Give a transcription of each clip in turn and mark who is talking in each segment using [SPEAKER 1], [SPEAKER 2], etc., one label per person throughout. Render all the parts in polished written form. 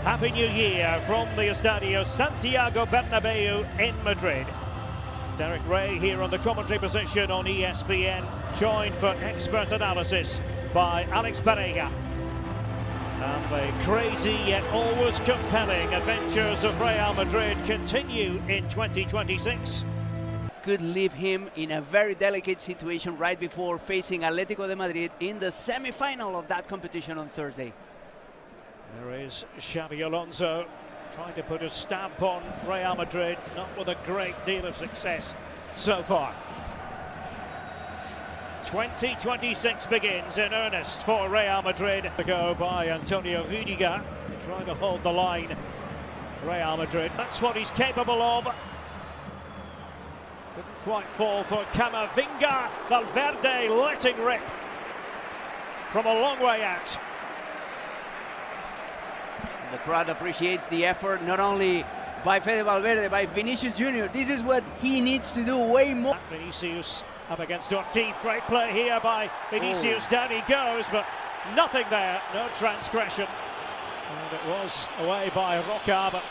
[SPEAKER 1] Happy New Year from the Estadio Santiago Bernabeu in Madrid. Derek Ray here on the commentary position on ESPN, joined for expert analysis by Alex Pereira. And the crazy yet always compelling adventures of Real Madrid continue in 2026.
[SPEAKER 2] Could leave him in a very delicate situation right before facing Atletico de Madrid in the semi-final of that competition on Thursday.
[SPEAKER 1] There is Xabi Alonso trying to put a stamp on Real Madrid, not with a great deal of success so far. 2026 begins in earnest for Real Madrid. To go by Antonio Rüdiger as they try to hold the line. Real Madrid, that's what he's capable of. Couldn't quite fall for Camavinga. Valverde letting rip from a long way out.
[SPEAKER 2] The crowd appreciates the effort, not only by Fede Valverde, by Vinicius Junior. This is what he needs to do way more.
[SPEAKER 1] Vinicius up against Ortiz. Great play here by Vinicius. Down he goes, but nothing there. No transgression. And it was away by Roca, but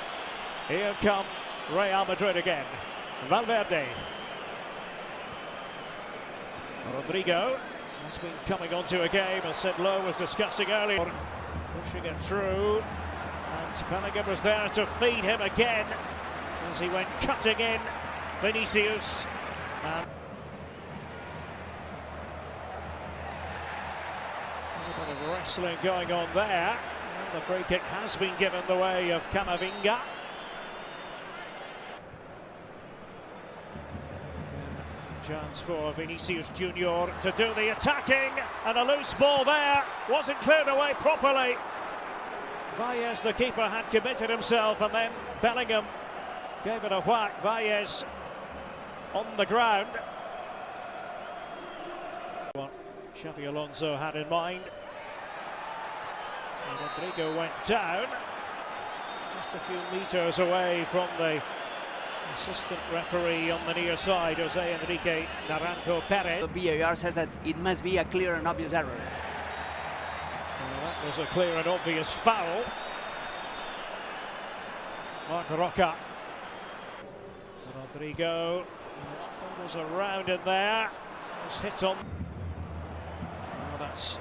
[SPEAKER 1] here come Real Madrid again. Valverde. Rodrigo has been coming onto a game, as Sid Lowe was discussing earlier. Pushing it through. And Bellingham was there to feed him again as he went cutting in. Vinicius. A little bit of wrestling going on there. And the free kick has been given the way of Camavinga. Chance for Vinicius Junior to do the attacking, and a loose ball there wasn't cleared away properly. Valles, the keeper, had committed himself, and then Bellingham gave it a whack. Valles on the ground. What Xabi Alonso had in mind. And Rodrigo went down. Just a few metres away from the assistant referee on the near side, Jose Enrique Naranjo Perez.
[SPEAKER 2] The VAR says that it must be a clear and obvious error.
[SPEAKER 1] Well, that was a clear and obvious foul. Marc Roca. Rodrigo. It was around in there. Was hit on. Oh, that's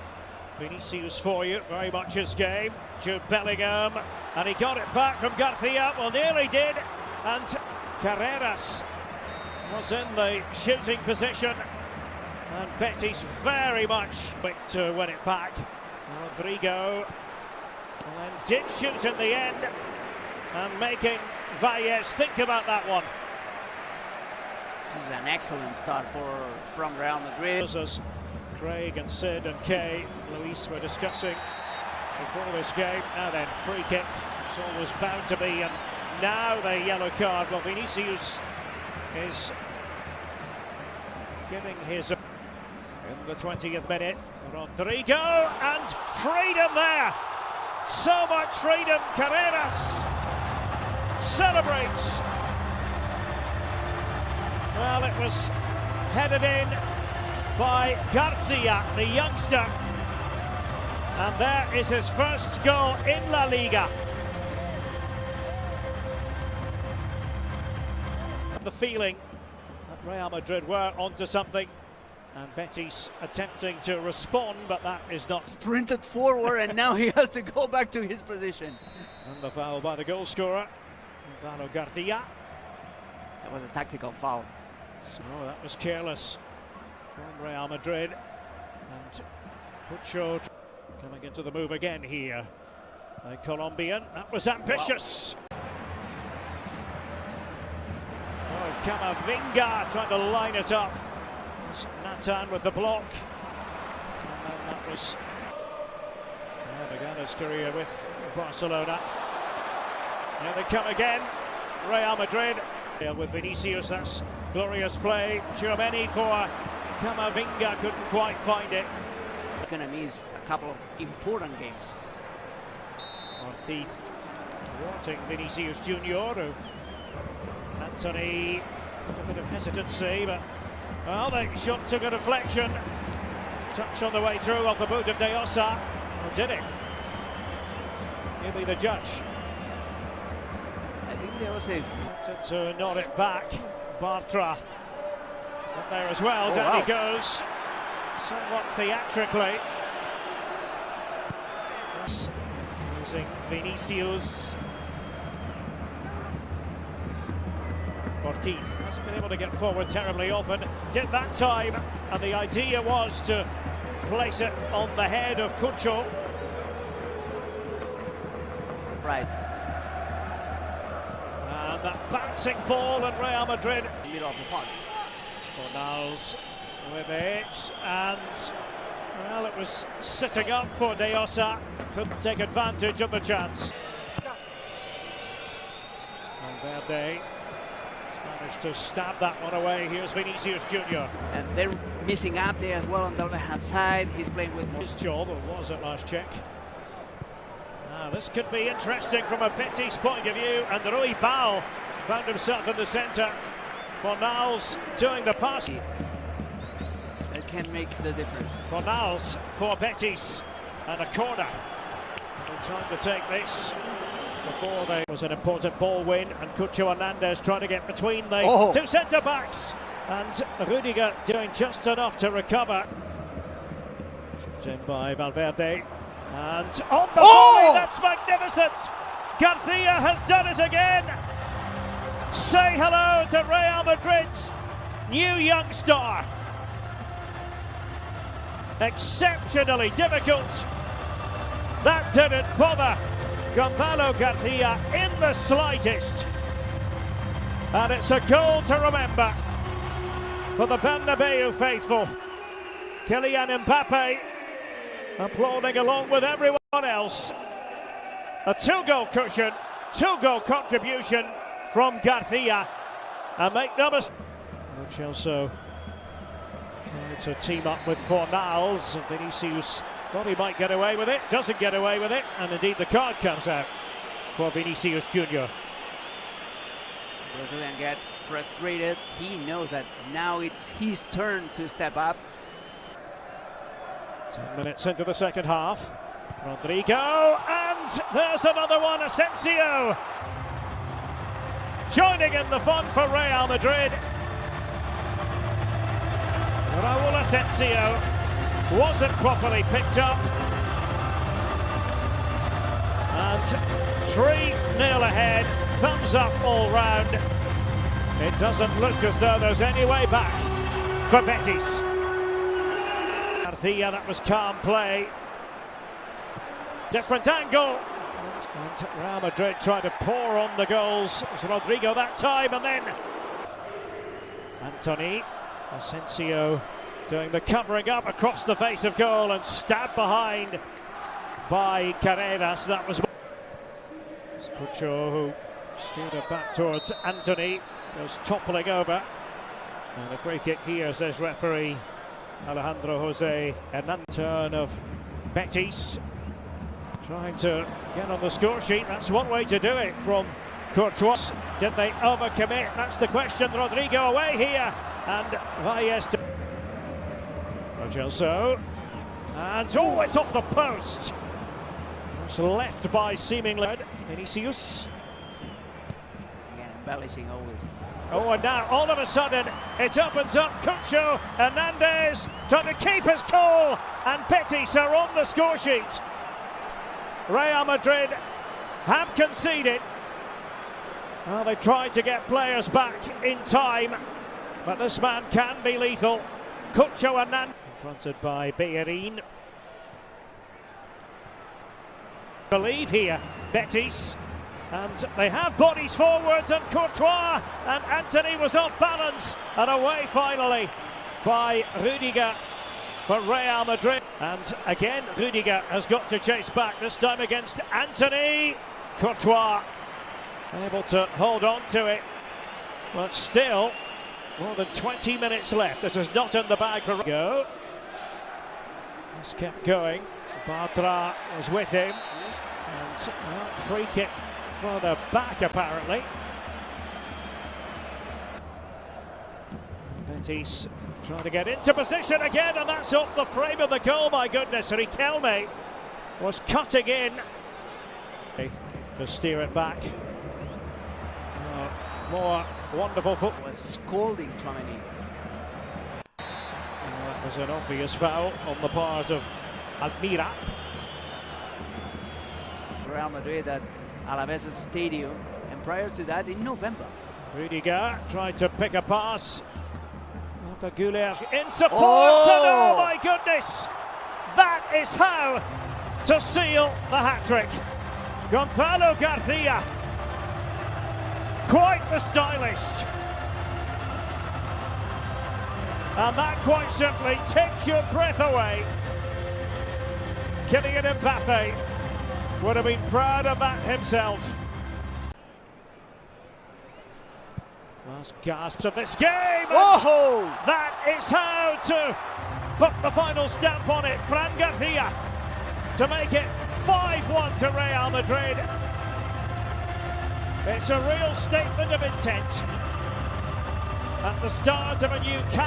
[SPEAKER 1] Vinicius for you. Very much his game. Jude Bellingham. And he got it back from Garcia. Well, nearly did. And Carreras was in the shooting position, and Betis very much quick to win it back. Rodrigo, and then did shoot in the end, and making Valles think about that one.
[SPEAKER 2] This is an excellent start from Real Madrid.
[SPEAKER 1] As Craig and Sid and Kay, Luis were discussing before this game. Now then, free kick, it's always bound to be, and now the yellow card. Well, Vinicius is giving his in the 20th minute. Rodrigo, and freedom there. So much freedom. Carreras celebrates. Well, it was headed in by Garcia, the youngster. And there is his first goal in La Liga. The feeling that Real Madrid were onto something, and Betis attempting to respond, but that is not.
[SPEAKER 2] Sprinted forward, and now he has to go back to his position.
[SPEAKER 1] And the foul by the goal scorer, Gonzalo Garcia.
[SPEAKER 2] That was a tactical foul.
[SPEAKER 1] Oh, that was careless from Real Madrid. And Pucho coming into the move again here. The Colombian, that was ambitious. Wow. Camavinga trying to line it up. Nathan with the block. And then that was began his career with Barcelona. Here they come again. Real Madrid with Vinicius. That's glorious play. Tchouaméni for Camavinga, couldn't quite find it.
[SPEAKER 2] He's going to miss a couple of important games.
[SPEAKER 1] Ortiz thwarting Vinicius Junior. Anthony, a bit of hesitancy, but well, the shot took a deflection. Touch on the way through off the boot of De Ossa. Or did it? He'll be the judge.
[SPEAKER 2] think they were safe.
[SPEAKER 1] To nod it back, Bartra. Up there as well,
[SPEAKER 2] Oh,
[SPEAKER 1] down
[SPEAKER 2] wow.
[SPEAKER 1] he goes, somewhat theatrically. Using Vinicius. Ortiz hasn't been able to get forward terribly often, did that time, and the idea was to place it on the head of Cucho.
[SPEAKER 2] Right.
[SPEAKER 1] And that bouncing ball, and Real Madrid.
[SPEAKER 2] Middle of the park.
[SPEAKER 1] Fornals with it, and well, it was sitting up for De Ossa, couldn't take advantage of the chance. Valverde managed to stab that one away. Here's Vinicius Junior.
[SPEAKER 2] And they're missing up there as well on the left-hand side. He's playing with more.
[SPEAKER 1] His job, or was at last check. Now, this could be interesting from a Betis point of view, and Rui Bal found himself in the centre. Fornals doing the pass.
[SPEAKER 2] That can make the difference.
[SPEAKER 1] Fornals for Betis, and a corner. They're trying to take this before they was an important ball win, and Cucho Hernandez trying to get between the two centre backs, and Rudiger doing just enough to recover. Chipped in by Valverde, and on the volley, that's magnificent. Garcia has done it again. Say hello to Real Madrid's new young star. Exceptionally difficult. That didn't bother Gonzalo Garcia in the slightest. And it's a goal to remember for the Bernabeu faithful. Kylian Mbappe applauding along with everyone else. A two-goal cushion, two-goal contribution from Garcia. And make no mistake, Chelsea trying to team up with Fornals, and Vinicius thought he might get away with it, doesn't get away with it, and indeed the card comes out for Vinicius Junior.
[SPEAKER 2] Brazilian gets frustrated. He knows that now it's his turn to step up.
[SPEAKER 1] 10 minutes into the second half. Rodrigo, and there's another one, Asensio. Joining in the fun for Real Madrid. Raúl Asensio wasn't properly picked up. And 3-0 ahead, thumbs up all round. It doesn't look as though there's any way back for Betis. Garcia, that was calm play. Different angle. And Real Madrid trying to pour on the goals. It was Rodrigo that time, and then Anthony. Asensio doing the covering up across the face of goal and stabbed behind by Carreras. That was Cucho, who steered it back towards Anthony, goes toppling over. And a free kick here, says referee Alejandro Jose Hernandez. Turn of Betis, trying to get on the score sheet. That's one way to do it from Courtois. Did they overcommit? That's the question. Rodrigo away here, and Valles to Chelsea. And oh, it's off the post. It's left by seemingly Vinicius.
[SPEAKER 2] Again, embellishing always.
[SPEAKER 1] Oh, and now all of a sudden it opens up. Cucho Hernandez trying to keep his cool, and Betis are on the score sheet. Real Madrid have conceded. Well, they tried to get players back in time, but this man can be lethal. Cucho Hernandez, confronted by Bellerin. Believe here, Betis, and they have bodies forwards, and Courtois, and Anthony was off balance, and away finally by Rudiger for Real Madrid. And again, Rudiger has got to chase back, this time against Anthony. Courtois able to hold on to it, but still more than 20 minutes left. This is not in the bag for Go. Just kept going. Bartra was with him, and free kick further back apparently. Betis trying to get into position again, and that's off the frame of the goal. My goodness, Riquelme was cutting in to steer it back. more wonderful football.
[SPEAKER 2] Was scolding Tchouaméni.
[SPEAKER 1] That was an obvious foul on the part of Almira.
[SPEAKER 2] Real Madrid at Alaves Stadium, and prior to that in November.
[SPEAKER 1] Rudiger tried to pick a pass. Guler in support, and oh my goodness! That is how to seal the hat-trick. Gonzalo Garcia, quite the stylist. And that quite simply takes your breath away. Kylian Mbappe would have been proud of that himself. Last gasps of this game.
[SPEAKER 2] Oh!
[SPEAKER 1] That is how to put the final stamp on it. Fran Garcia to make it 5-1 to Real Madrid. It's a real statement of intent at the start of a new campaign.